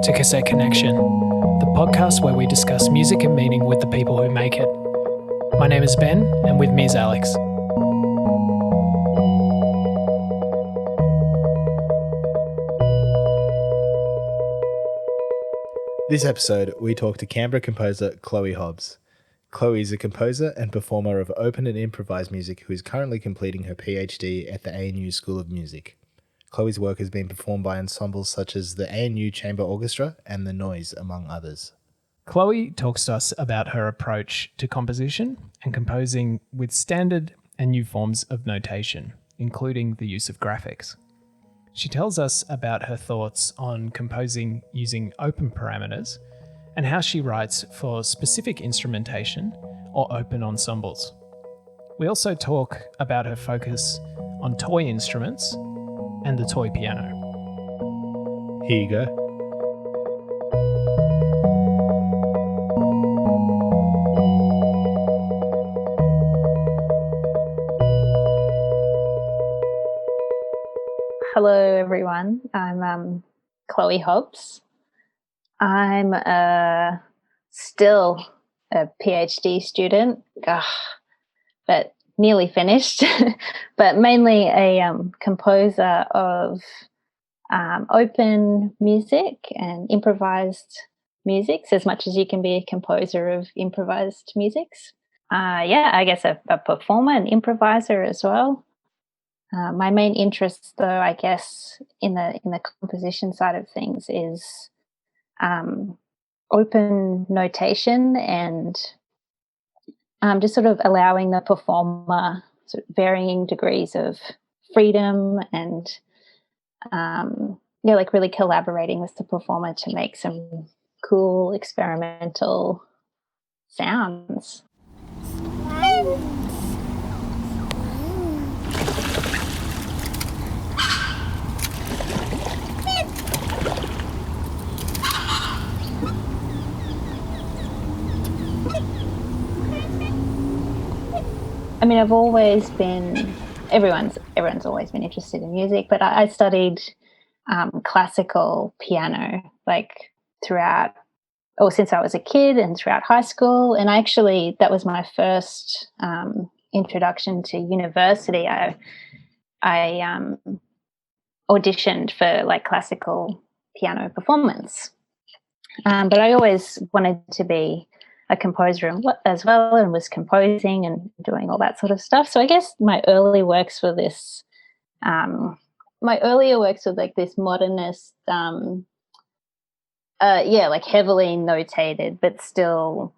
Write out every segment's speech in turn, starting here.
to Cassette Connection, the podcast where we discuss music and meaning with the people who make it. My name is Ben, and with me is Alex. This episode, we talk to Canberra composer Chloe Hobbs. Chloe is a composer and performer of open and improvised music who is currently completing her PhD at the ANU School of Music. Chloe's work has been performed by ensembles such as the ANU Chamber Orchestra and The Noise, among others. Chloe talks to us about her approach to composition and composing with standard and new forms of notation, including the use of graphics. She tells us about her thoughts on composing using open parameters and how she writes for specific instrumentation or open ensembles. We also talk about her focus on toy instruments and the toy piano. Here you go. Hello, everyone. I'm Chloe Hobbs. I'm still a PhD student, but nearly finished, but mainly a composer of open music and improvised musics, as much as you can be a composer of improvised musics. I guess a performer and improviser as well. My main interest, though, I guess, in the composition side of things is open notation and just sort of allowing the performer sort of varying degrees of freedom and, like really collaborating with the performer to make some cool experimental sounds. I mean, I've always been, everyone's always been interested in music, but I studied classical piano since I was a kid and throughout high school. And that was my first introduction to university. I auditioned for classical piano performance. But I always wanted to be a composer as well, and was composing and doing all that sort of stuff. So I guess my earlier works were this modernist, heavily notated, but still,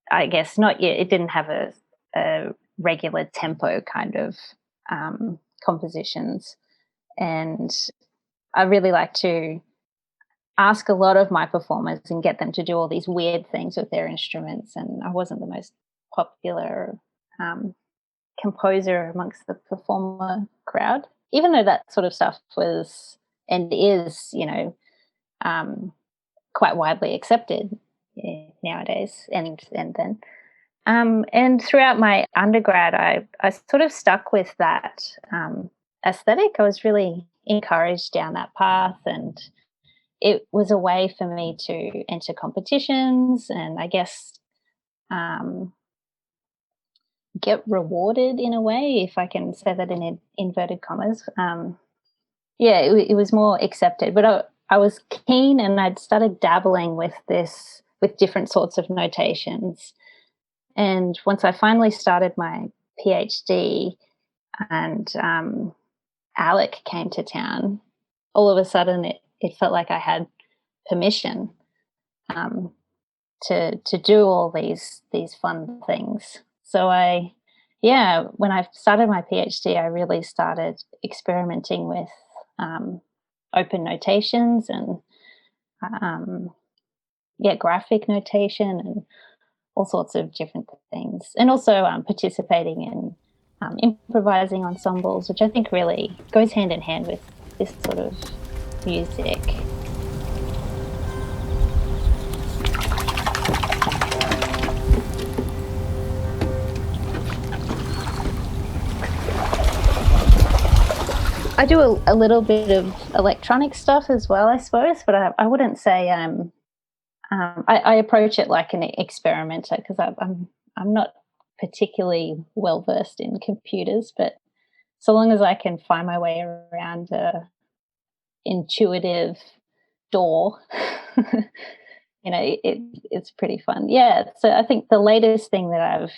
I guess not yet. It didn't have a regular tempo kind of compositions, and I really like to ask a lot of my performers and get them to do all these weird things with their instruments. And I wasn't the most popular composer amongst the performer crowd, even though that sort of stuff was and is, quite widely accepted nowadays and then. And throughout my undergrad, I sort of stuck with that aesthetic. I was really encouraged down that path, and it was a way for me to enter competitions and I guess get rewarded in a way, if I can say that in inverted commas. It was more accepted, but I was keen, and I'd started dabbling with different sorts of notations. And once I finally started my PhD and Alec came to town, all of a sudden it felt like I had permission to do all these fun things. So when I started my PhD, I really started experimenting with open notations and graphic notation and all sorts of different things, and also participating in improvising ensembles, which I think really goes hand in hand with this sort of music. I do a little bit of electronic stuff as well, I suppose, but I wouldn't say I approach it like an experimenter, because I'm not particularly well versed in computers, but so long as I can find my way around a intuitive door, it's pretty fun. Yeah, so I think the latest thing that I've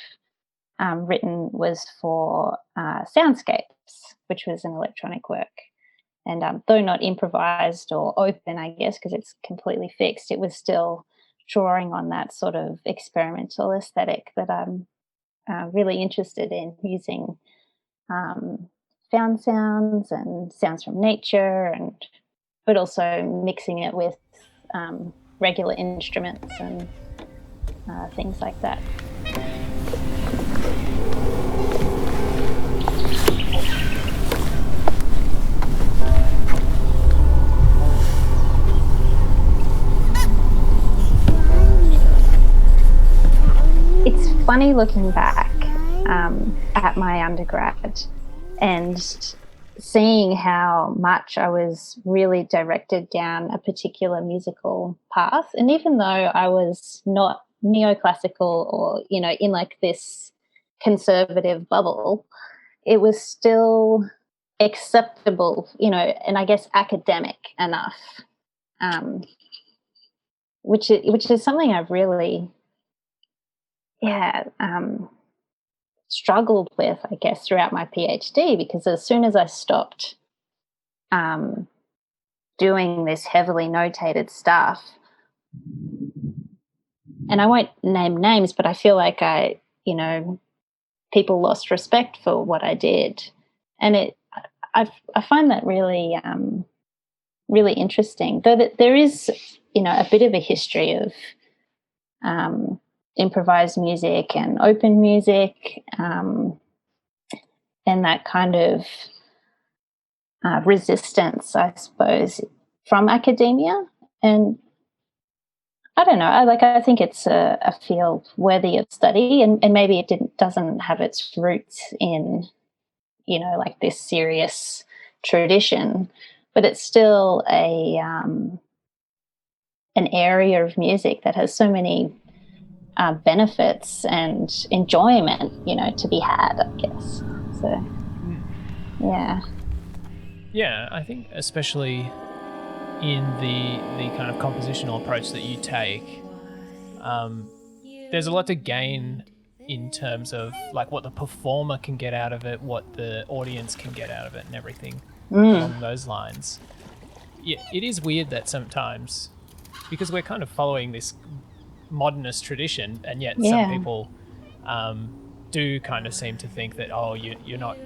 written was for Soundscapes, which was an electronic work. And though not improvised or open, I guess, because it's completely fixed, it was still drawing on that sort of experimental aesthetic that I'm really interested in, using found sounds and sounds from nature, but also mixing it with regular instruments and things like that. It's funny looking back at my undergrad and seeing how much I was really directed down a particular musical path. And even though I was not neoclassical or, in like this conservative bubble, it was still acceptable, and I guess academic enough, which is something I've really struggled with, I guess, throughout my PhD, because as soon as I stopped doing this heavily notated stuff, and I won't name names, but I feel like people lost respect for what I did, and I find that really really interesting, though that there is a bit of a history of improvised music and open music, and that kind of resistance, I suppose, from academia. And I don't know, I think it's a field worthy of study, and maybe it doesn't have its roots in like this serious tradition, but it's still an area of music that has so many benefits and enjoyment, to be had, I guess. So, yeah, I think especially in the kind of compositional approach that you take, there's a lot to gain in terms of like what the performer can get out of it, what the audience can get out of it, and everything along those lines. Yeah, it is weird that sometimes, because we're kind of following this modernist tradition, and yet some people do kind of seem to think that you're not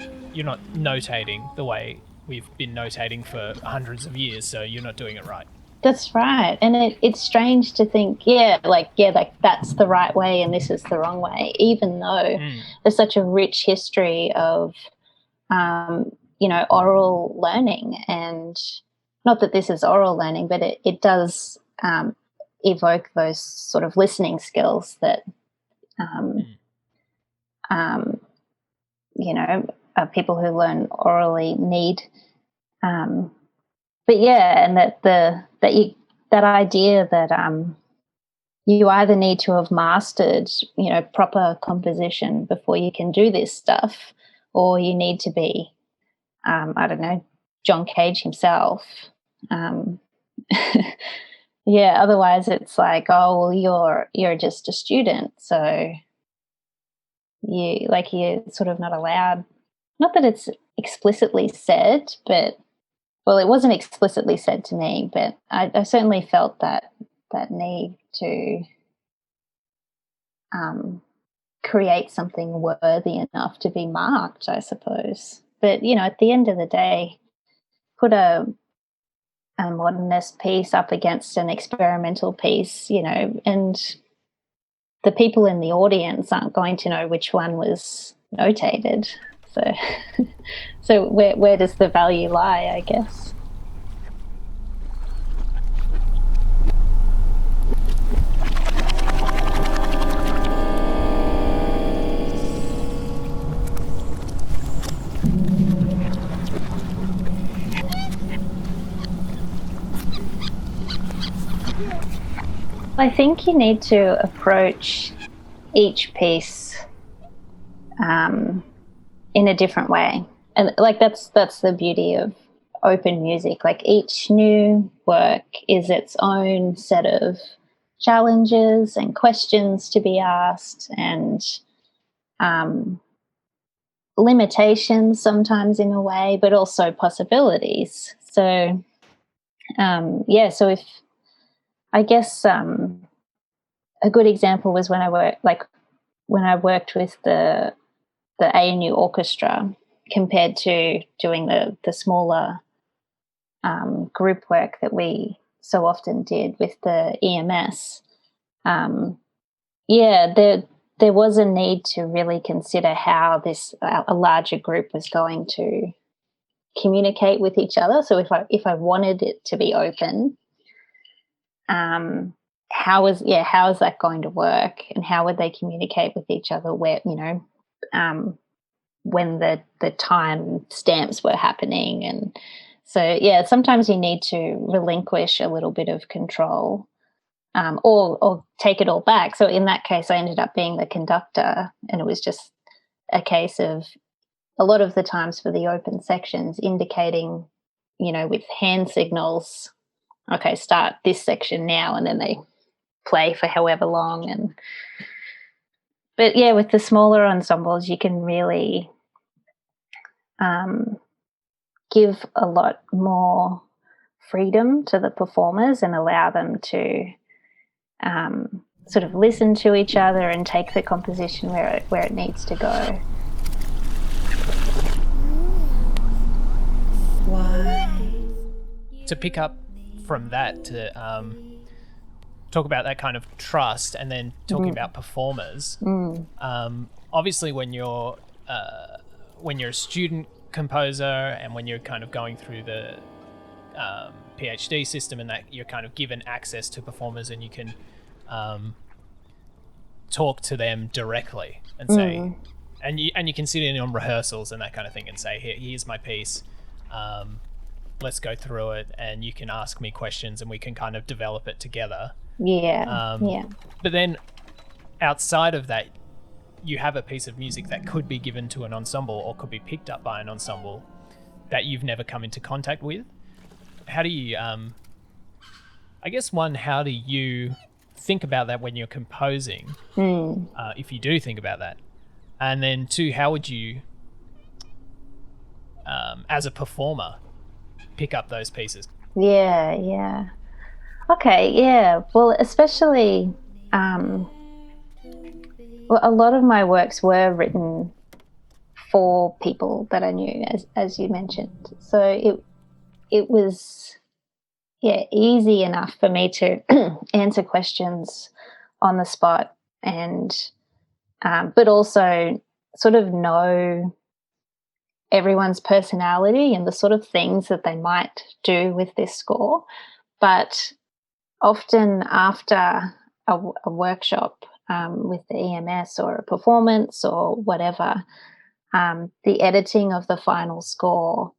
notating the way we've been notating for hundreds of years, so you're not doing it right. That's right. And it's strange to think like that's the right way and this is the wrong way, even though there's such a rich history of oral learning. And not that this is oral learning, but it does evoke those sort of listening skills that people who learn orally need. But yeah, and that idea that you either need to have mastered proper composition before you can do this stuff, or you need to be I don't know, John Cage himself. Yeah, otherwise it's like, oh well, you're just a student, so you're sort of not allowed. Not that it's explicitly said, but it wasn't explicitly said to me, but I certainly felt that need to create something worthy enough to be marked, I suppose. But at the end of the day, put a modernist piece up against an experimental piece, and the people in the audience aren't going to know which one was notated. So where does the value lie, I guess? I think you need to approach each piece in a different way. And like that's the beauty of open music. Like each new work is its own set of challenges and questions to be asked, and limitations sometimes in a way, but also possibilities. So so if I guess a good example was when I worked with the ANU orchestra compared to doing the smaller group work that we so often did with the EMS. There was a need to really consider how a larger group was going to communicate with each other. So if I wanted it to be open, how is that going to work, and how would they communicate with each other? Where when the time stamps were happening, and so sometimes you need to relinquish a little bit of control, or take it all back. So in that case, I ended up being the conductor, and it was just a case of a lot of the times for the open sections indicating, with hand signals, okay, start this section now, and then they play for however long. But with the smaller ensembles, you can really give a lot more freedom to the performers and allow them to sort of listen to each other and take the composition where it needs to go. To pick up from that, to talk about that kind of trust, and then talking about performers. Obviously, when you're a student composer, and when you're kind of going through the PhD system, and that you're kind of given access to performers, and you can talk to them directly and say, and you can sit in on rehearsals and that kind of thing and say, here's my piece. Let's go through it, and you can ask me questions, and we can kind of develop it together. But then outside of that, you have a piece of music that could be given to an ensemble or could be picked up by an ensemble that you've never come into contact with. How do you, I guess how do you think about that when you're composing, if you do think about that? And then two, how would you, as a performer, pick up those pieces? Okay, well, especially a lot of my works were written for people that I knew, as you mentioned, so it was easy enough for me to answer questions on the spot, and but also sort of know everyone's personality and the sort of things that they might do with this score. But often after a workshop with the EMS or a performance or whatever, the editing of the final score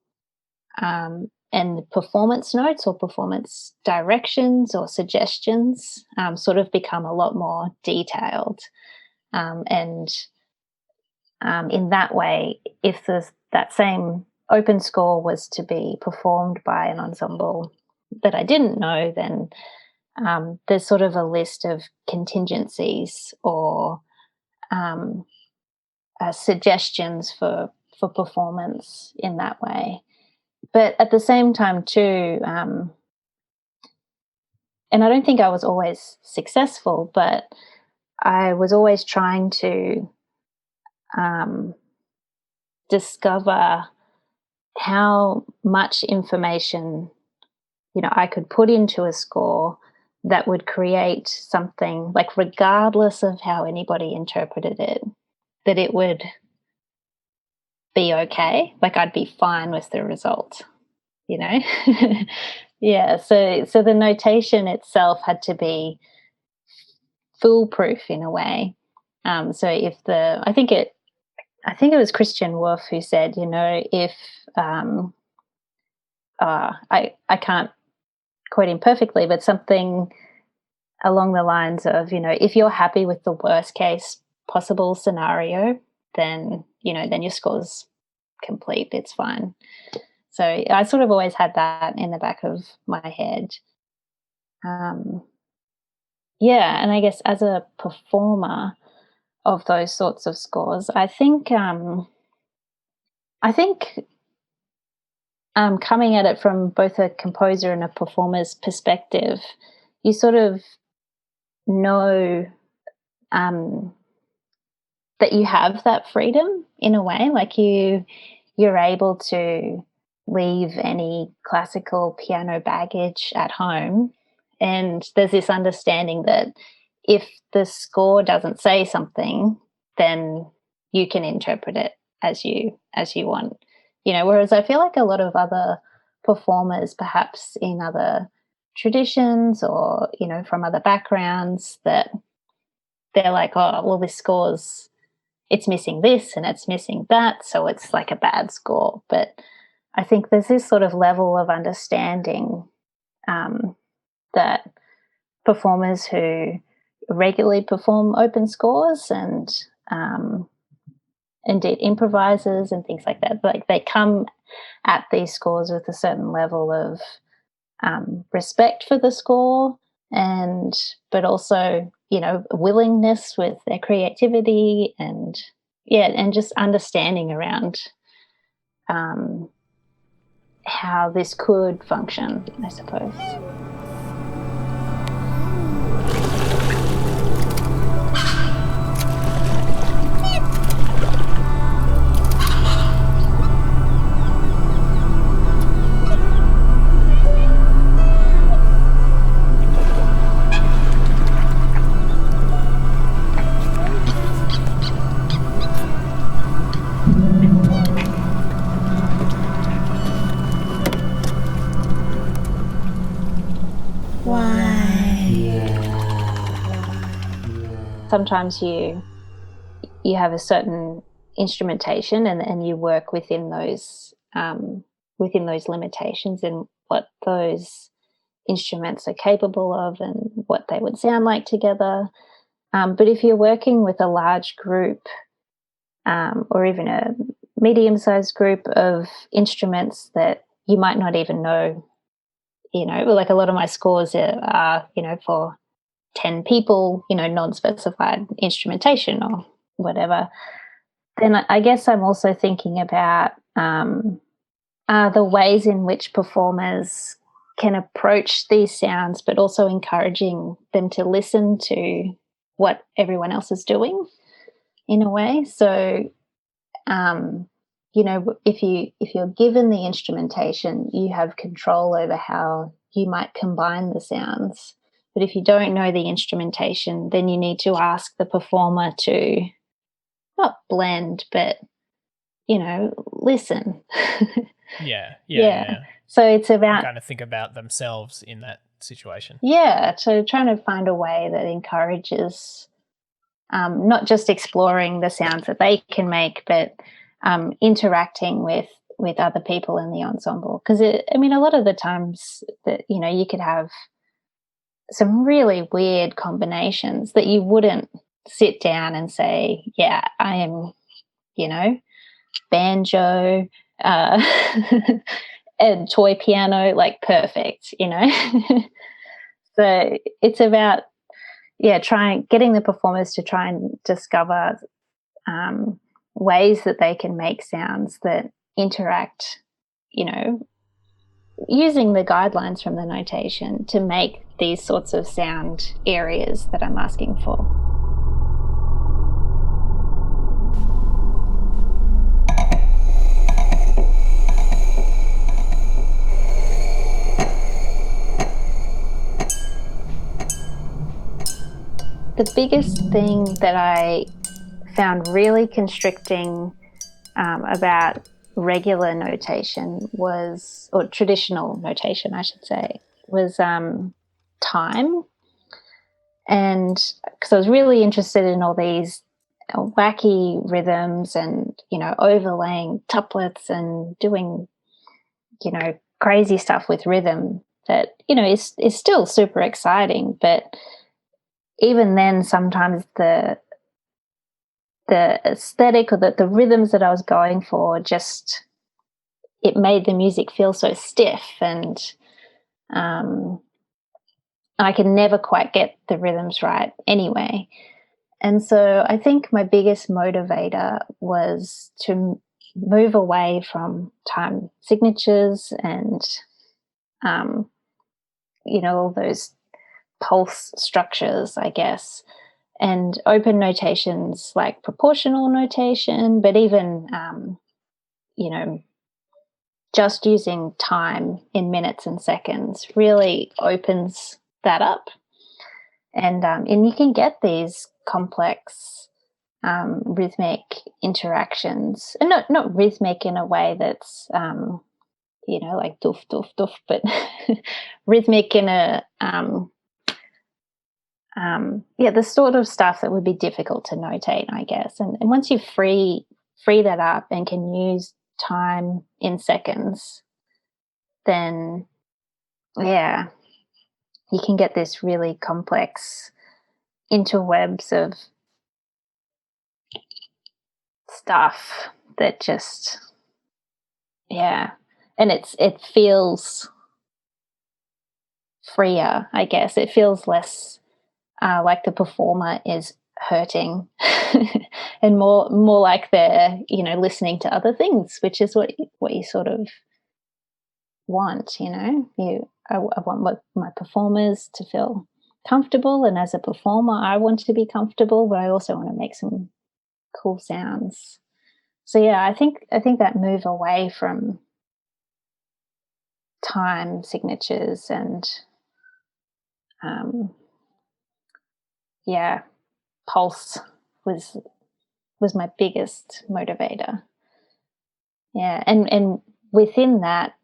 and the performance notes or performance directions or suggestions sort of become a lot more detailed. And in that way, if that same open score was to be performed by an ensemble that I didn't know, then there's sort of a list of contingencies or suggestions for performance in that way. But at the same time too, and I don't think I was always successful, but I was always trying to discover how much information I could put into a score that would create something, like, regardless of how anybody interpreted it, that it would be okay. Like, I'd be fine with the result, So the notation itself had to be foolproof in a way. So if I think it was Christian Wolff who said, if I can't quote him perfectly, but something along the lines of, if you're happy with the worst case possible scenario, then, then your score's complete. It's fine. So I sort of always had that in the back of my head. Yeah, and I guess as a performer of those sorts of scores, I think coming at it from both a composer and a performer's perspective, you sort of know that you have that freedom in a way, like you're able to leave any classical piano baggage at home, and there's this understanding that if the score doesn't say something, then you can interpret it as you want. Whereas I feel like a lot of other performers, perhaps in other traditions or from other backgrounds, that they're like, oh well, this score's, it's missing this and it's missing that, so it's like a bad score. But I think there's this sort of level of understanding that performers who regularly perform open scores and indeed improvisers and things like that, like they come at these scores with a certain level of respect for the score, but also willingness with their creativity and just understanding around how this could function, I suppose. Sometimes you have a certain instrumentation and you work within those limitations and what those instruments are capable of and what they would sound like together. But if you're working with a large group or even a medium-sized group of instruments that you might not even know, like a lot of my scores are for 10 people, non-specified instrumentation or whatever, then I guess I'm also thinking about the ways in which performers can approach these sounds, but also encouraging them to listen to what everyone else is doing in a way. So, if you're given the instrumentation, you have control over how you might combine the sounds. But if you don't know the instrumentation, then you need to ask the performer to not blend, but, listen. Yeah. So it's about kind of think about themselves in that situation. Yeah, so trying to find a way that encourages not just exploring the sounds that they can make, but interacting with other people in the ensemble. Because, a lot of the times that, you could have some really weird combinations that you wouldn't sit down and say, yeah, I am, banjo and toy piano, like perfect, So it's about, getting the performers to try and discover ways that they can make sounds that interact, using the guidelines from the notation to make these sorts of sound areas that I'm asking for. The biggest thing that I found really constricting about regular notation or traditional notation, I should say, was time. And because I was really interested in all these wacky rhythms and, overlaying tuplets and doing, crazy stuff with rhythm that, is still super exciting. But even then, sometimes the aesthetic or the rhythms that I was going for, just it made the music feel so stiff, and I could never quite get the rhythms right anyway. And so I think my biggest motivator was to move away from time signatures and, all those pulse structures, I guess, and open notations like proportional notation, but even, just using time in minutes and seconds really opens that up. And you can get these complex rhythmic interactions, and not rhythmic in a way that's like doof doof doof, but rhythmic in a the sort of stuff that would be difficult to notate, I guess. And once you free that up and can use time in seconds, then you can get this really complex interwebs of stuff that just and it feels freer, I guess. It feels less like the performer is hurting and more like they're listening to other things, which is what you sort of want. I want my performers to feel comfortable, and as a performer I want to be comfortable, but I also want to make some cool sounds. So I think that move away from time signatures and pulse was my biggest motivator. And within that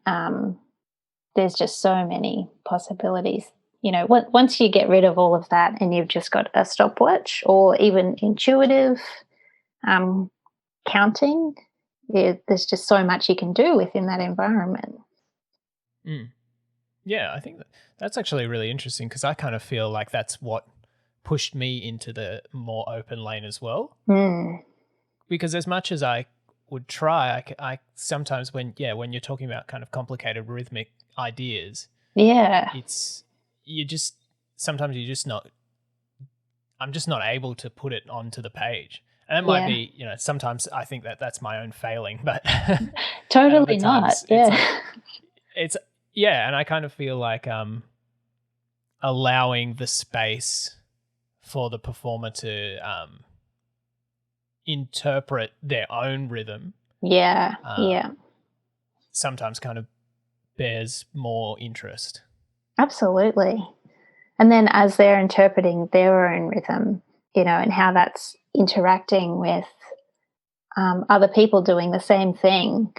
there's just so many possibilities. Once you get rid of all of that and you've just got a stopwatch or even intuitive counting, there's just so much you can do within that environment. Yeah, I think that's actually really interesting, because I kind of feel like that's what pushed me into the more open lane as well. Because as much as I would try, I sometimes when you're talking about kind of complicated rhythmic ideas, it's sometimes I'm just not able to put it onto the page. And that might be, sometimes I think that's my own failing, but totally not. And I kind of feel like allowing the space for the performer to interpret their own rhythm. Sometimes kind of bears more interest. Absolutely. And then as they're interpreting their own rhythm, and how that's interacting with other people doing the same thing,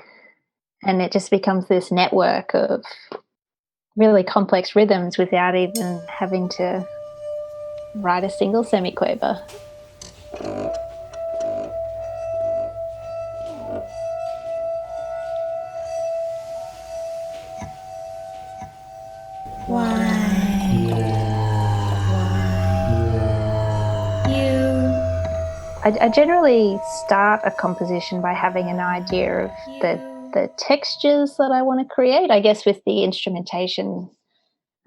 and it just becomes this network of really complex rhythms without even having to write a single semiquaver. I generally start a composition by having an idea of the textures that I want to create, I guess, with the instrumentation,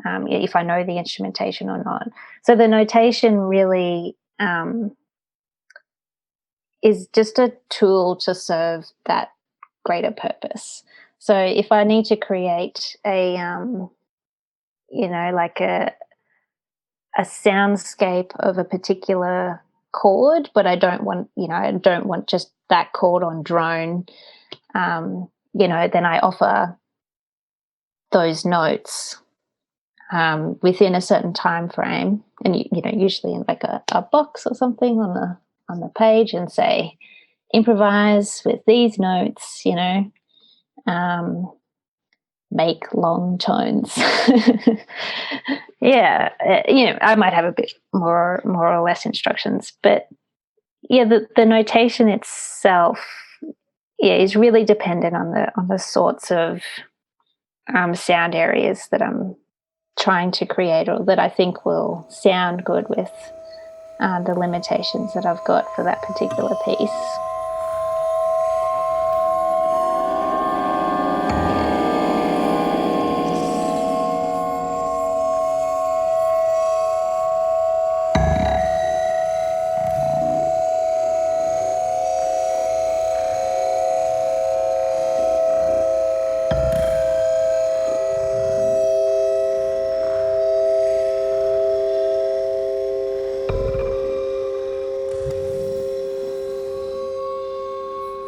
if I know the instrumentation or not. So the notation really is just a tool to serve that greater purpose. So if I need to create a like a soundscape of a particular chord, but I don't want just that chord on drone, then I offer those notes within a certain time frame, and usually in like a box or something on the page, and say improvise with these notes, make long tones. I might have a bit more or less instructions, but the notation itself is really dependent on the sorts of sound areas that I'm trying to create, or that I think will sound good with the limitations that I've got for that particular piece.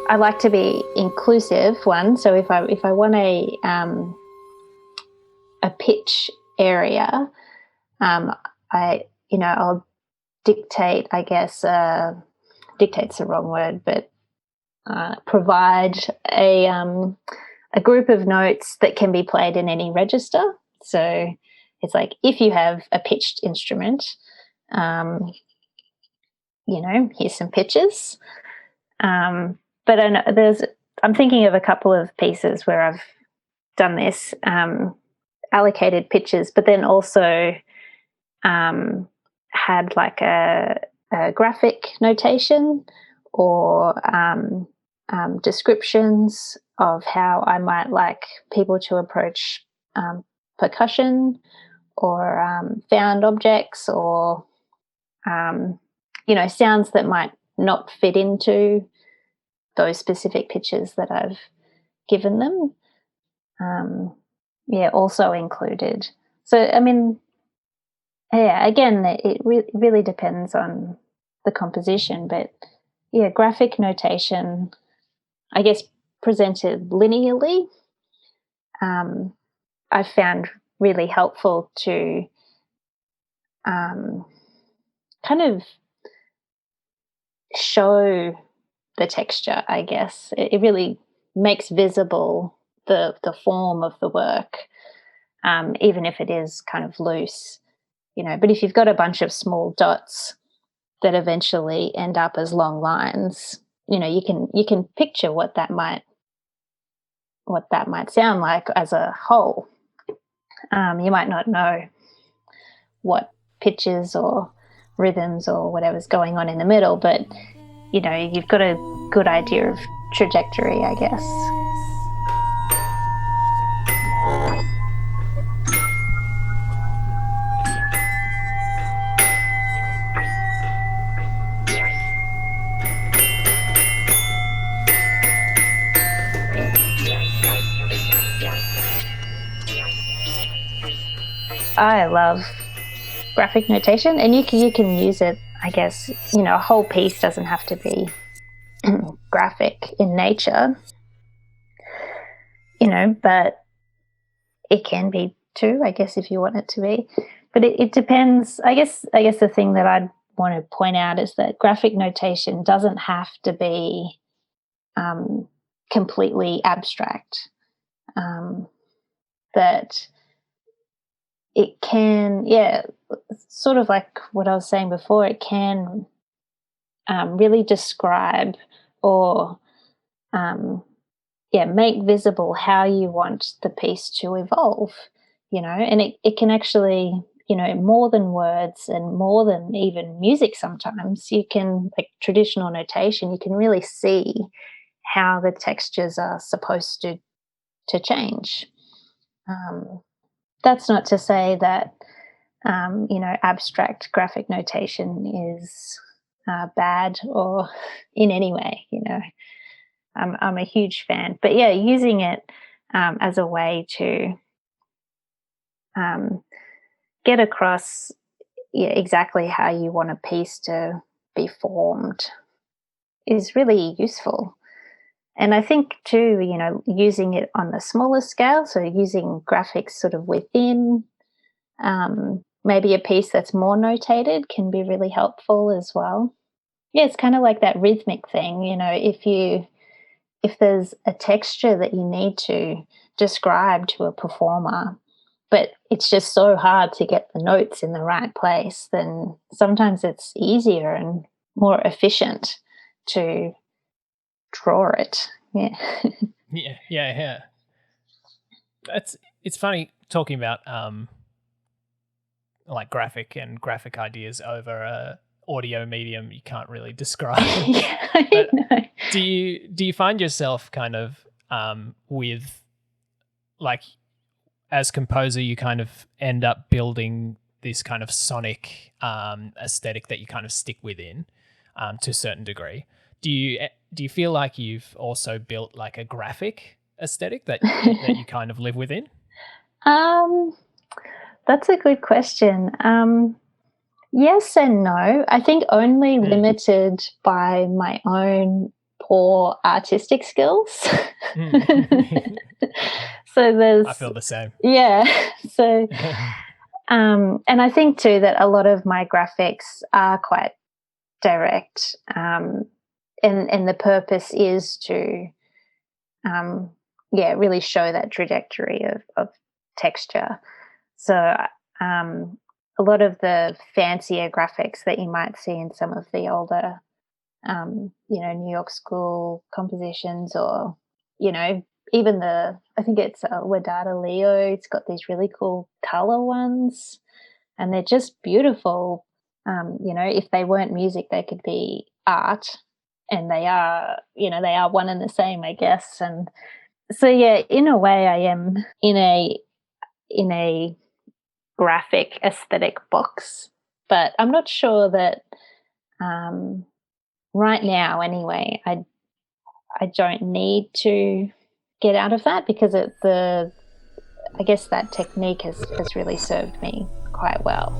I like to be inclusive one. So if I want a pitch area, I'll dictate. I guess dictate's the wrong word, but provide a group of notes that can be played in any register. So it's like if you have a pitched instrument, here's some pitches. But I'm thinking of a couple of pieces where I've done this, allocated pitches, but then also had like a graphic notation or descriptions of how I might like people to approach percussion or found objects or, sounds that might not fit into those specific pitches that I've given them. Also included. So, I mean, again, it really depends on the composition, but graphic notation, I guess, presented linearly, I've found really helpful to kind of show the texture, I guess. It really makes visible the form of the work, even if it is kind of loose, But if you've got a bunch of small dots that eventually end up as long lines, you can picture what that might sound like as a whole. You might not know what pitches or rhythms or whatever's going on in the middle, but you've got a good idea of trajectory, I guess. I love graphic notation, and you can use it, I guess, a whole piece doesn't have to be graphic in nature, but it can be too, I guess, if you want it to be. But it depends. I guess the thing that I'd want to point out is that graphic notation doesn't have to be completely abstract. That it can, sort of like what I was saying before, it can really describe or make visible how you want the piece to evolve, and it can actually, more than words and more than even music sometimes, you can, like traditional notation, you can really see how the textures are supposed to change. That's not to say that, abstract graphic notation is bad or in any way, I'm a huge fan. But using it as a way to get across exactly how you want a piece to be formed is really useful. And I think too, using it on the smaller scale, so using graphics sort of within maybe a piece that's more notated can be really helpful as well. It's kind of like that rhythmic thing, if there's a texture that you need to describe to a performer, but it's just so hard to get the notes in the right place, then sometimes it's easier and more efficient to draw it. Yeah. It's funny talking about like graphic ideas over audio medium you can't really describe. Yeah, I But know. do you find yourself kind of with, like, as composer, you kind of end up building this kind of sonic aesthetic that you kind of stick within to a certain degree? Do you feel like you've also built like a graphic aesthetic that you kind of live within? That's a good question. Yes and no. I think only limited by my own poor artistic skills. So there's, I feel the same. Yeah. So, and I think too that a lot of my graphics are quite direct, and the purpose is to, really show that trajectory of texture. So, a lot of the fancier graphics that you might see in some of the older, New York School compositions, or, even I think it's Wadada Leo. It's got these really cool color ones, and they're just beautiful. If they weren't music, they could be art, and they are one and the same, I guess. And so, yeah, in a way, I am in a graphic aesthetic box, but I'm not sure that right now, anyway, I don't need to get out of that, because I guess that technique has really served me quite well.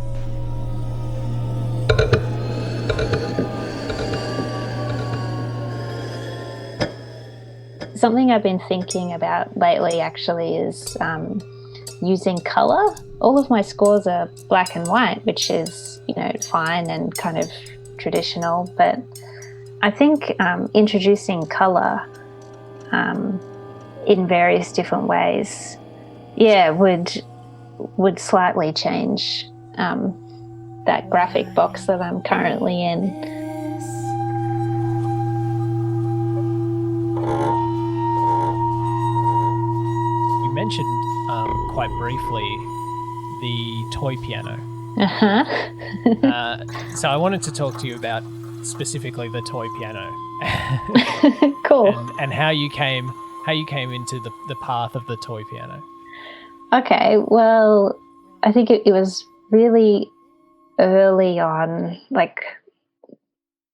Something I've been thinking about lately actually is using color. All of my scores are black and white, which is, fine and kind of traditional, but I think introducing color in various different ways, would slightly change that graphic box that I'm currently in. You mentioned quite briefly the toy piano. So I wanted to talk to you about specifically the toy piano. Cool. And how you came into the path of the toy piano. Okay, well, I think it was really early on, like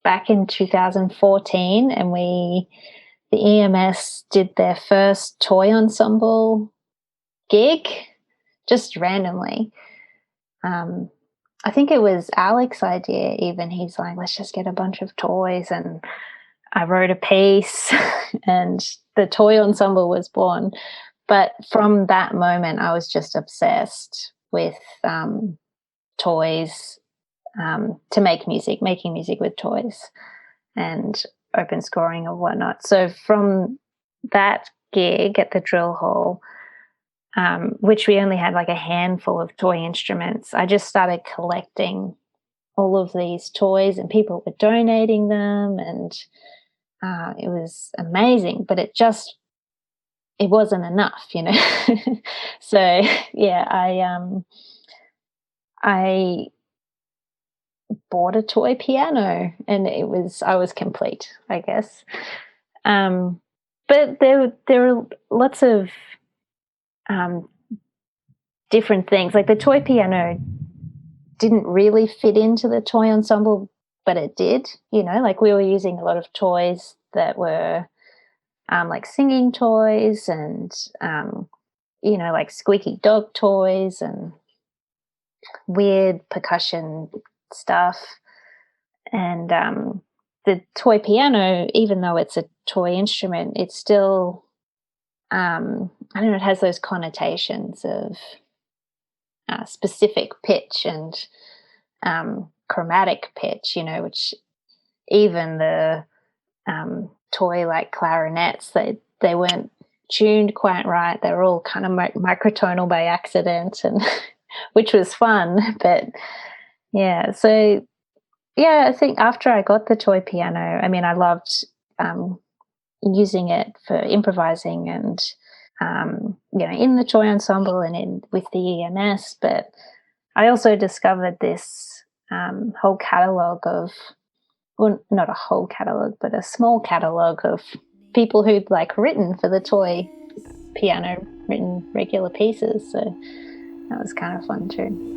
back in 2014, and the EMS did their first toy ensemble gig, just randomly. I think it was Alex's idea even. He's like, let's just get a bunch of toys, and I wrote a piece and the toy ensemble was born. But from that moment, I was just obsessed with toys, to make music, making music with toys and open scoring or whatnot. So from that gig at the drill hall, which we only had like a handful of toy instruments, I just started collecting all of these toys, and people were donating them, and it was amazing, but it wasn't enough, So yeah, I bought a toy piano, and I was complete, I guess. But there are lots of different things. Like the toy piano didn't really fit into the toy ensemble, but it did, like we were using a lot of toys that were like singing toys, and like squeaky dog toys and weird percussion stuff. And the toy piano, even though it's a toy instrument, it's still I don't know, it has those connotations of specific pitch and chromatic pitch, which even the toy like clarinets, they weren't tuned quite right. They were all kind of microtonal by accident, and which was fun. But yeah, so yeah, I think after I got the toy piano, I mean, I loved using it for improvising and in the toy ensemble and with the EMS. But I also discovered this whole catalogue of, well, not a whole catalogue, but a small catalogue of people who'd like written for the toy piano, written regular pieces. So that was kind of fun too.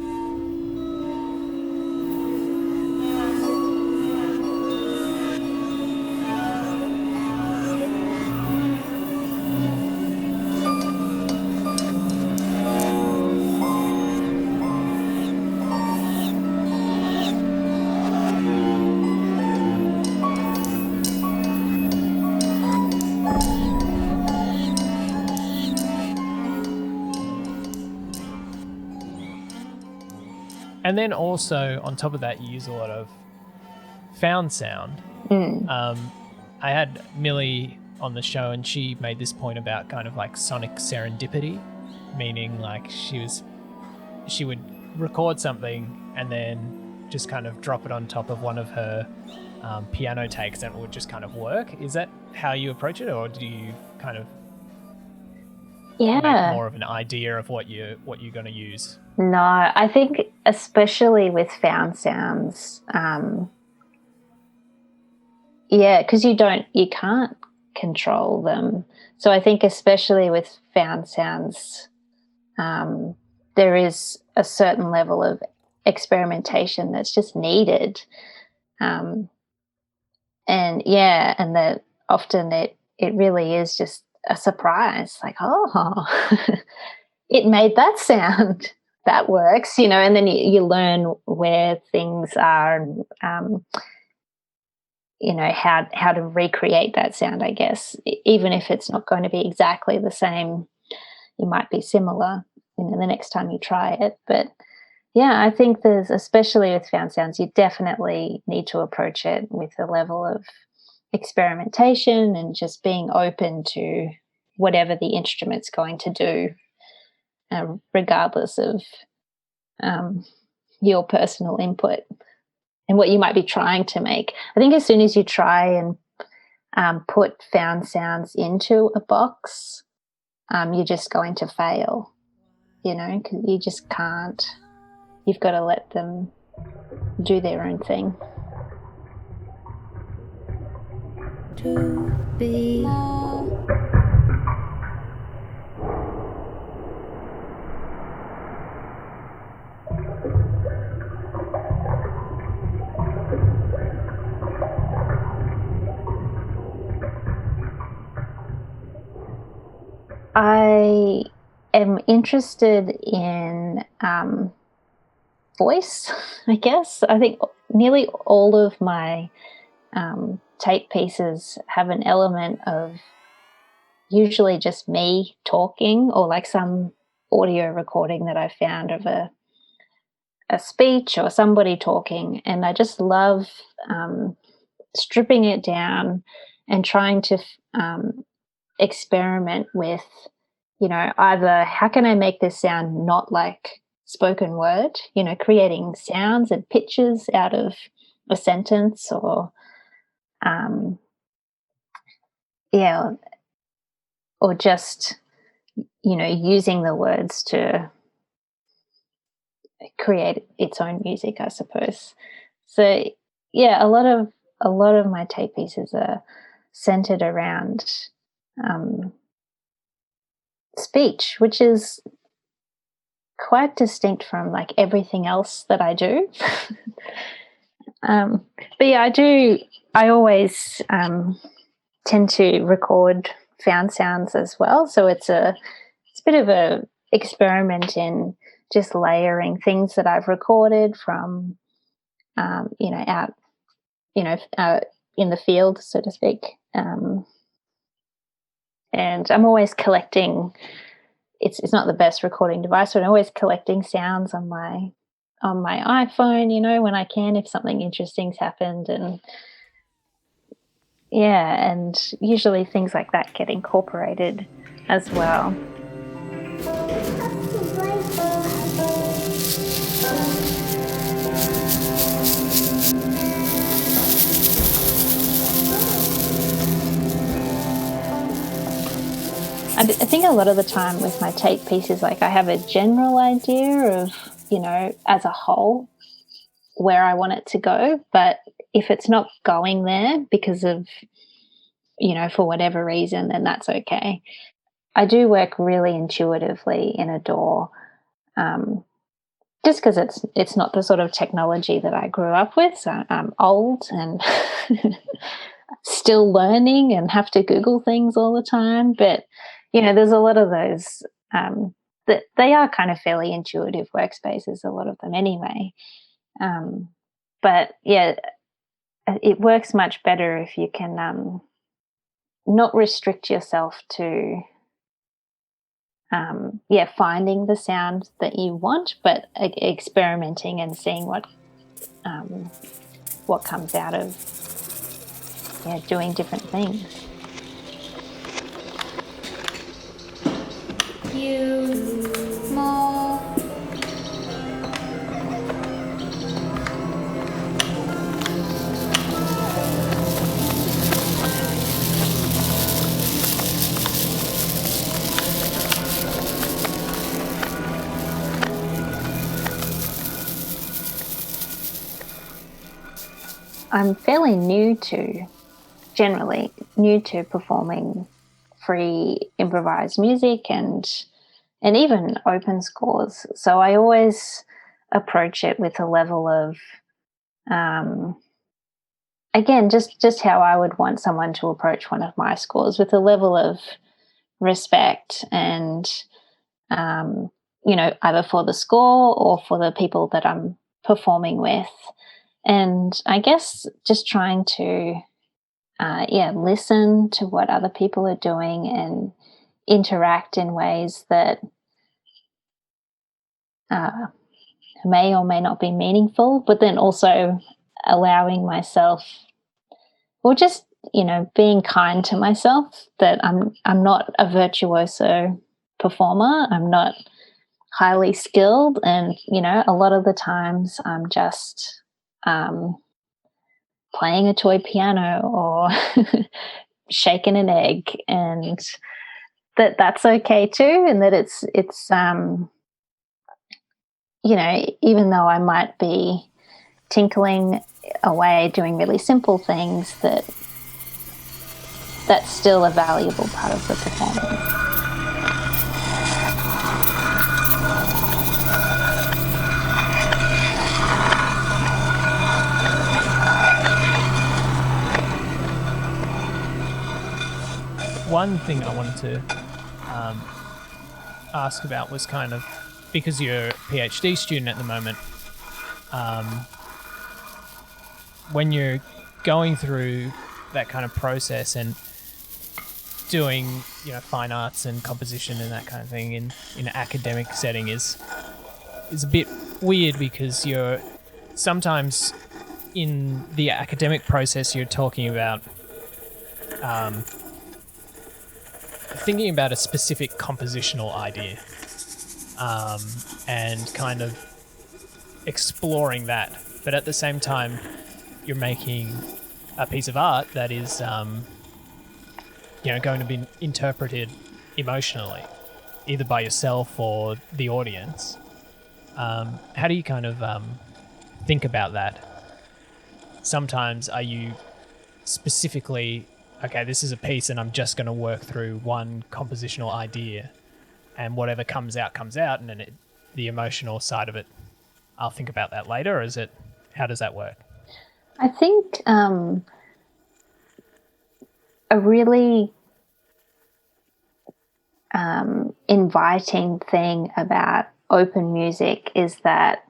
And then also on top of that, you use a lot of found sound. I had Millie on the show, and she made this point about kind of like sonic serendipity, meaning like she would record something and then just kind of drop it on top of one of her piano takes, and it would just kind of work. Is that how you approach it, or do you kind of make more of an idea of what you're going to use? No, I think especially with found sounds, because you can't control them. So I think especially with found sounds, there is a certain level of experimentation that's just needed. And that often it really is just a surprise, like, oh, it made that sound. That works, and then you learn where things are, and how to recreate that sound, I guess. Even if it's not going to be exactly the same, it might be similar, the next time you try it. But yeah, I think there's, especially with found sounds, you definitely need to approach it with a level of experimentation and just being open to whatever the instrument's going to do, regardless of your personal input and what you might be trying to make. I think as soon as you try and put found sounds into a box, you're just going to fail, because you just can't. You've got to let them do their own thing. To be I am interested in voice, I guess. I think nearly all of my tape pieces have an element of usually just me talking, or like some audio recording that I found of a speech or somebody talking. And I just love stripping it down and trying to experiment with, either how can I make this sound not like spoken word, creating sounds and pitches out of a sentence, or or just, using the words to create its own music, I suppose. So yeah, a lot of my tape pieces are centered around speech, which is quite distinct from like everything else that I do. But yeah, I always tend to record found sounds as well. So it's a bit of a experiment in just layering things that I've recorded from, out, in the field, so to speak. And I'm always collecting. It's not the best recording device, but I'm always collecting sounds on my iPhone, when I can, if something interesting's happened, and usually things like that get incorporated as well. I think a lot of the time with my tape pieces, like I have a general idea of, as a whole, where I want it to go. But if it's not going there because of, for whatever reason, then that's okay. I do work really intuitively in a DAW, just because it's not the sort of technology that I grew up with. So I'm old and still learning and have to Google things all the time. But, there's a lot of those that they are kind of fairly intuitive workspaces, a lot of them anyway. But, yeah, it works much better if you can not restrict yourself to finding the sound that you want, but experimenting and seeing what comes out of doing different things. Use more. I'm fairly generally new to performing free improvised music and even open scores. So I always approach it with a level of, again, just how I would want someone to approach one of my scores, with a level of respect and, either for the score or for the people that I'm performing with. And I guess just trying to, listen to what other people are doing and interact in ways that may or may not be meaningful, but then also allowing myself, or just, being kind to myself, that I'm not a virtuoso performer. I'm not highly skilled. And, a lot of the times I'm just playing a toy piano or shaking an egg, and that's okay too. And that it's even though I might be tinkling away doing really simple things, that's still a valuable part of the performance. One thing I wanted to ask about was kind of, because you're a PhD student at the moment, when you're going through that kind of process and doing, fine arts and composition and that kind of thing in an academic setting is a bit weird, because you're sometimes in the academic process you're talking about thinking about a specific compositional idea and kind of exploring that. But at the same time, you're making a piece of art that is, going to be interpreted emotionally, either by yourself or the audience. How do you kind of think about that? Sometimes are you specifically, okay, this is a piece and I'm just going to work through one compositional idea, and whatever comes out, and then the emotional side of it, I'll think about that later? Or how does that work? I think a really inviting thing about open music is that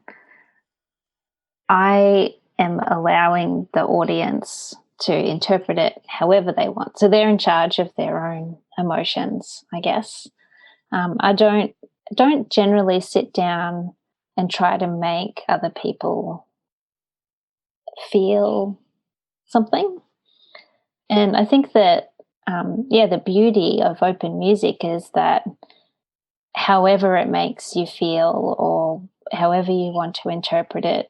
I am allowing the audience to interpret it however they want. So they're in charge of their own emotions, I guess. I don't generally sit down and try to make other people feel something. And I think that, the beauty of open music is that however it makes you feel or however you want to interpret it,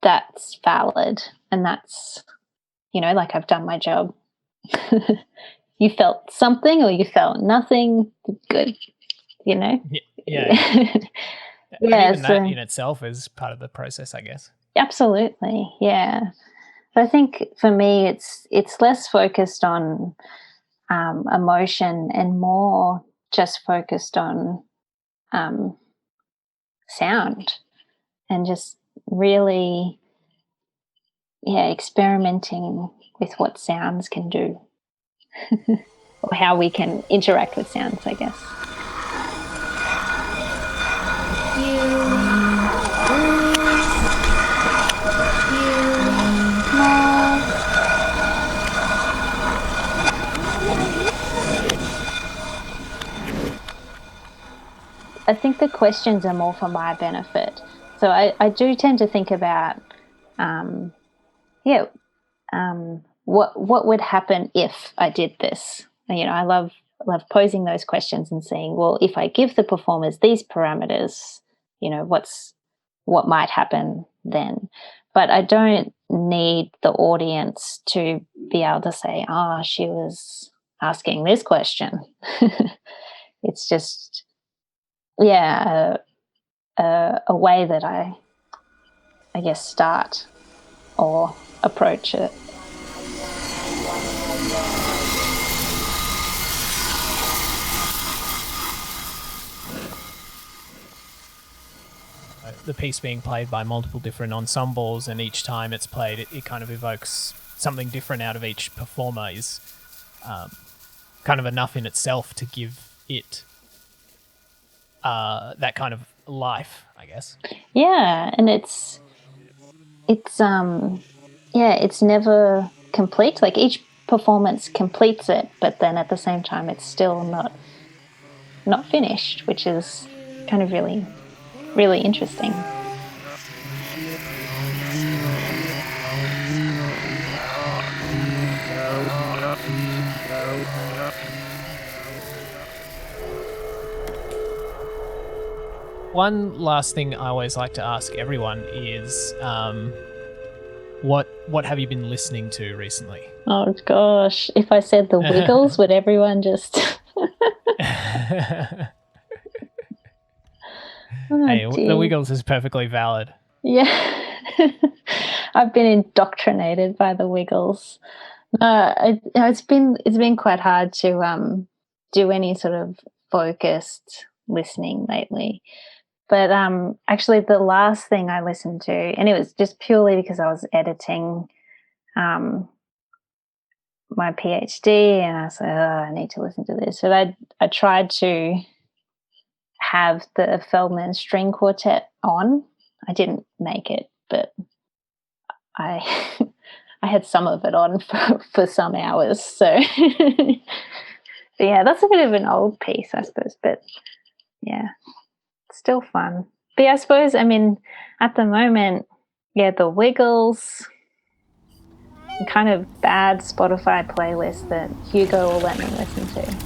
that's valid. And that's, like, I've done my job. You felt something or you felt nothing, good, Yeah. Yeah. And even that in itself is part of the process, I guess. Absolutely, yeah. But I think for me, it's less focused on emotion and more just focused on um, sound and just really, yeah, experimenting with what sounds can do or how we can interact with sounds, I guess. I think the questions are more for my benefit. So I do tend to think about, yeah, what would happen if I did this? And, I love posing those questions and saying, well, if I give the performers these parameters, what might happen then? But I don't need the audience to be able to say, she was asking this question. It's just, yeah, a way that I guess, start or approach it. The piece being played by multiple different ensembles, and each time it's played, it kind of evokes something different out of each performer is kind of enough in itself to give it that kind of life, I guess. Yeah, and it's never complete. Like each performance completes it, but then at the same time, it's still not finished, which is kind of really, really interesting. One last thing I always like to ask everyone is, what have you been listening to recently? Oh gosh, if I said the Wiggles, would everyone just? Hey, the Wiggles is perfectly valid. Yeah, I've been indoctrinated by the Wiggles. It's been quite hard to do any sort of focused listening lately. But actually, the last thing I listened to, and it was just purely because I was editing my PhD, and I said, I need to listen to this. But I tried to have the Feldman String Quartet on. I didn't make it, but I I had some of it on for some hours. So, but yeah, that's a bit of an old piece, I suppose. But yeah, still fun. But I suppose, I mean, at the moment, yeah, the Wiggles, kind of bad Spotify playlist that Hugo will let me listen to.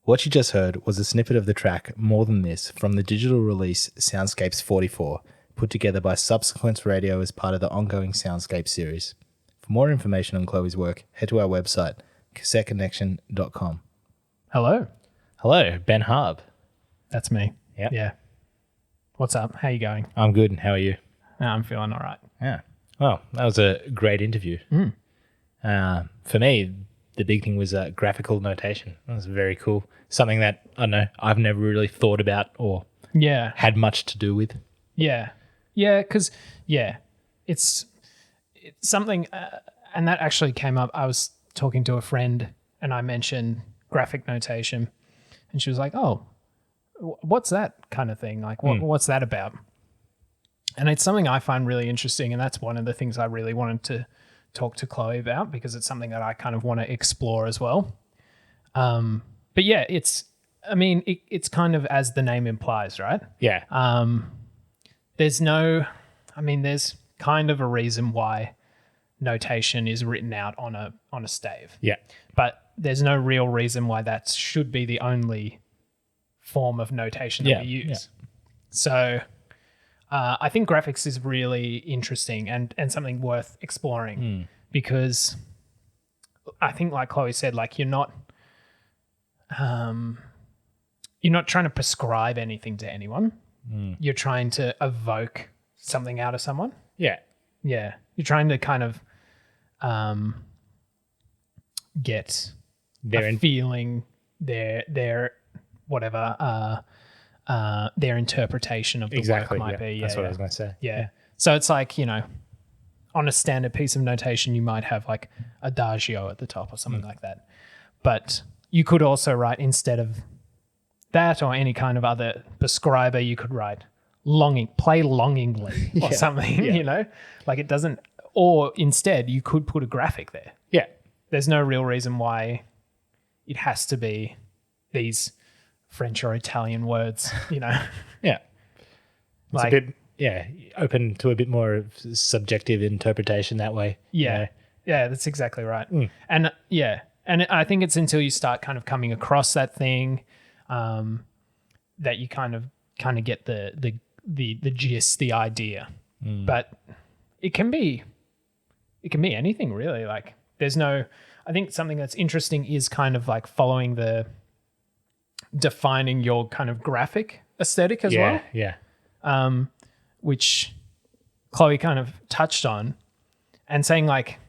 What you just heard was a snippet of the track More Than This from the digital release Soundscapes 44, put together by Subsequence Radio as part of the ongoing Soundscape series. For more information on Chloe's work, head to our website, cassetteconnection.com. Hello. Hello, Ben Harb. That's me. Yep. Yeah. What's up? How you going? I'm good, and how are you? I'm feeling all right. Yeah. Well, that was a great interview. For me, the big thing was graphical notation. That was very cool. Something that, I don't know, I've never really thought about or had much to do with. Yeah. Yeah, because, it's something, and that actually came up. I was talking to a friend and I mentioned graphic notation and she was like, oh, what's that kind of thing? Like, what's that about? And it's something I find really interesting, and that's one of the things I really wanted to talk to Chloe about because it's something that I kind of want to explore as well. But yeah, it's kind of as the name implies, right? Yeah. There's kind of a reason why notation is written out on a stave. Yeah. But there's no real reason why that should be the only form of notation that we use. Yeah. So I think graphics is really interesting and something worth exploring because I think, like Chloe said, like you're not trying to prescribe anything to anyone. You're trying to evoke something out of someone. Yeah. Yeah. You're trying to kind of get their feeling, their whatever, their interpretation of the work might be. That's what I was going to say. Yeah. So it's like, on a standard piece of notation, you might have like adagio at the top or something like that. But you could also write, instead of that or any kind of other prescriber, you could write play longingly or something, like it doesn't, or instead you could put a graphic there. Yeah. There's no real reason why it has to be these French or Italian words, Yeah. It's like, a bit, open to a bit more of subjective interpretation that way. Yeah. Yeah, that's exactly right. And and I think it's until you start kind of coming across that thing that you kind of get the gist, the idea. But it can be anything really. Like I think something that's interesting is kind of like defining your kind of graphic aesthetic as well. Yeah. Which Chloe kind of touched on, and saying like,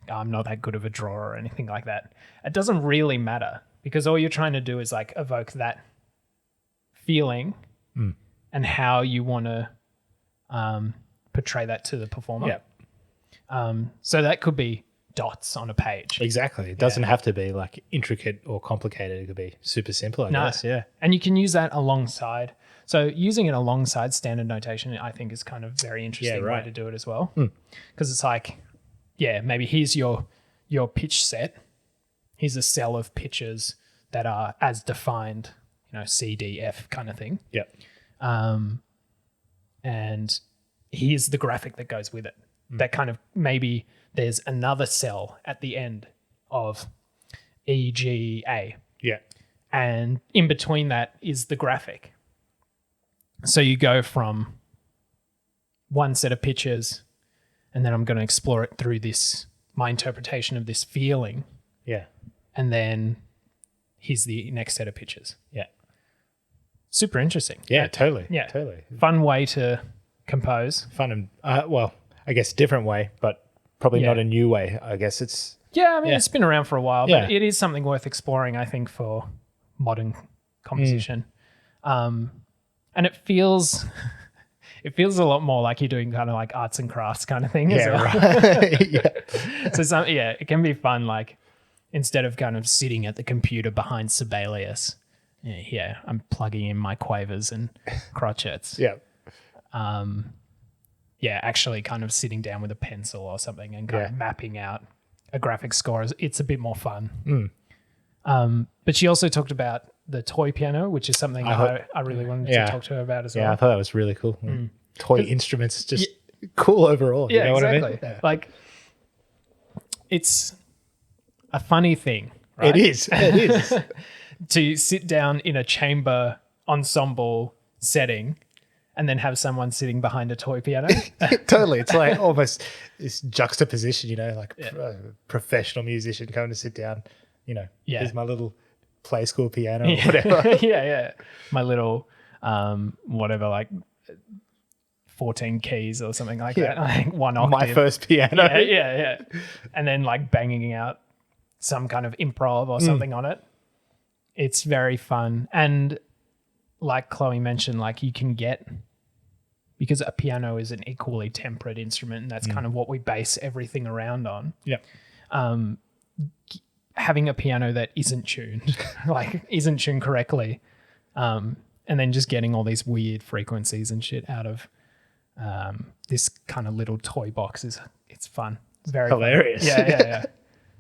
I'm not that good of a drawer or anything like that. It doesn't really matter because all you're trying to do is like evoke that feeling and how you want to portray that to the performer. Yeah. So that could be dots on a page. Exactly. It doesn't have to be like intricate or complicated. It could be super simple, I guess. Yeah. And you can use that alongside. So using it alongside standard notation, I think, is kind of very interesting way to do it as well. Because it's like, maybe here's your pitch set. Here's a cell of pitches that are as defined, C, D, F kind of thing. Yeah. And here's the graphic that goes with it. That kind of, maybe there's another cell at the end of E, G, A. Yeah. And in between that is the graphic. So you go from one set of pitches, and then I'm going to explore it through my interpretation of this feeling. Yeah. And then here's the next set of pitches. Yeah. Super interesting. Yeah, totally. Yeah. Totally. Fun way to compose. Fun and, well, I guess different way, but probably not a new way. I guess it's... Yeah, I mean, it's been around for a while, but it is something worth exploring, I think, for modern composition. And it feels a lot more like you're doing kind of like arts and crafts kind of thing as well. Right. So it can be fun, like instead of kind of sitting at the computer behind Sibelius, I'm plugging in my quavers and crotchets. Actually kind of sitting down with a pencil or something and kind of mapping out a graphic score. It's a bit more fun. But she also talked about the toy piano, which is something I really wanted to talk to her about as well. Yeah, I thought that was really cool. Toy instruments, just cool overall. You know exactly. what I mean? Yeah. Like, it's a funny thing, right? It is. to sit down in a chamber ensemble setting and then have someone sitting behind a toy piano. Totally. It's like almost this juxtaposition, like a professional musician coming to sit down, here's my little play school piano or whatever. Yeah. My little, whatever, like 14 keys or something like that. Like one octave. My first piano. Yeah. And then like banging out some kind of improv or something on it. It's very fun. And like Chloe mentioned, like you can get, because a piano is an equally temperate instrument, and that's kind of what we base everything around on. Yeah. Having a piano that isn't tuned, isn't tuned correctly, and then just getting all these weird frequencies and shit out of this kind of little toy box it's fun. It's very hilarious. Fun. Yeah.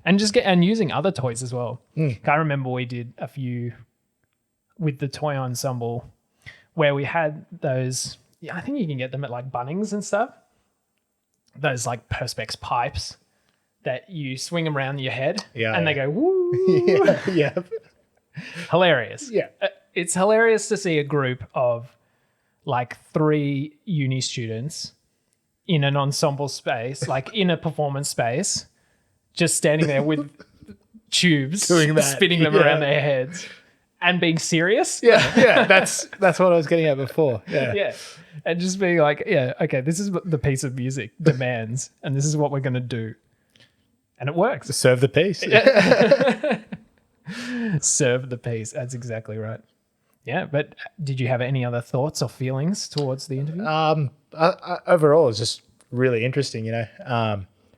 And using other toys as well. I remember we did a few with the toy ensemble where we had those. Yeah, I think you can get them at like Bunnings and stuff. Those like Perspex pipes that you swing them around your head and they go woo. Yeah. Hilarious. Yeah. It's hilarious to see a group of like 3 uni students in an ensemble space, like in a performance space, just standing there with tubes, spinning them around their heads and being serious. Yeah. That's what I was getting at before. Yeah. And just being like, okay, this is what the piece of music demands, and this is what we're going to do. And it works. Serve the piece. Serve the piece. That's exactly right. Yeah, but did you have any other thoughts or feelings towards the interview? Overall, it's just really interesting,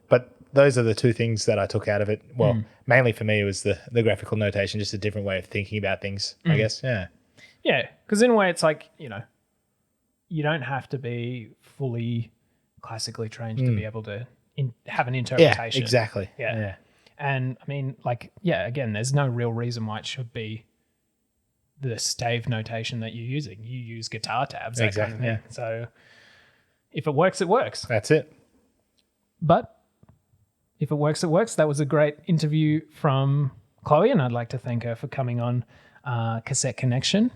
But those are the 2 things that I took out of it. Well, mainly for me, it was the graphical notation, just a different way of thinking about things, I guess. Yeah. Yeah, because in a way, it's like, you don't have to be fully classically trained to be able to have an interpretation. Yeah, exactly. Yeah. And I mean, like, again, there's no real reason why it should be the stave notation that you're using. You use guitar tabs, that kind of thing. Yeah. So if it works, it works. That's it. But if it works, it works. That was a great interview from Chloe, and I'd like to thank her for coming on Cassette Connection.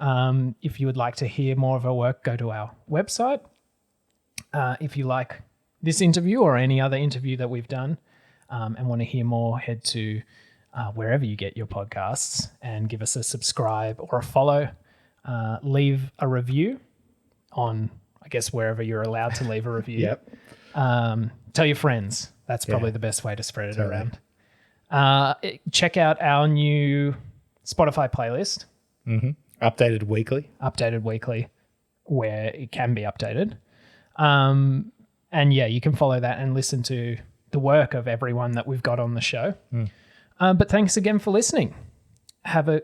If you would like to hear more of her work, go to our website. If you like this interview or any other interview that we've done and want to hear more, head to wherever you get your podcasts and give us a subscribe or a follow. Leave a review on, I guess, wherever you're allowed to leave a review. Yep. Tell your friends. That's probably the best way to spread it around. Check out our new Spotify playlist. Mm-hmm. Updated weekly, where it can be updated. And you can follow that and listen to the work of everyone that we've got on the show. But thanks again for listening. Have a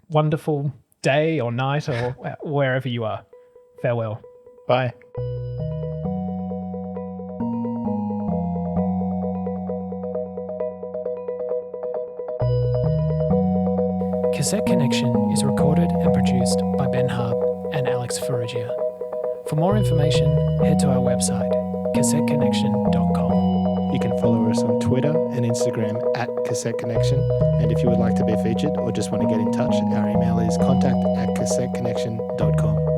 wonderful day or night or wherever you are. Farewell. Bye. Cassette Connection is recorded and produced by Ben Harb and Alex Ferrugia. For more information, head to our website, cassetteconnection.com. You can follow us on Twitter and Instagram at Cassette Connection. And if you would like to be featured or just want to get in touch, our email is contact@cassetteconnection.com.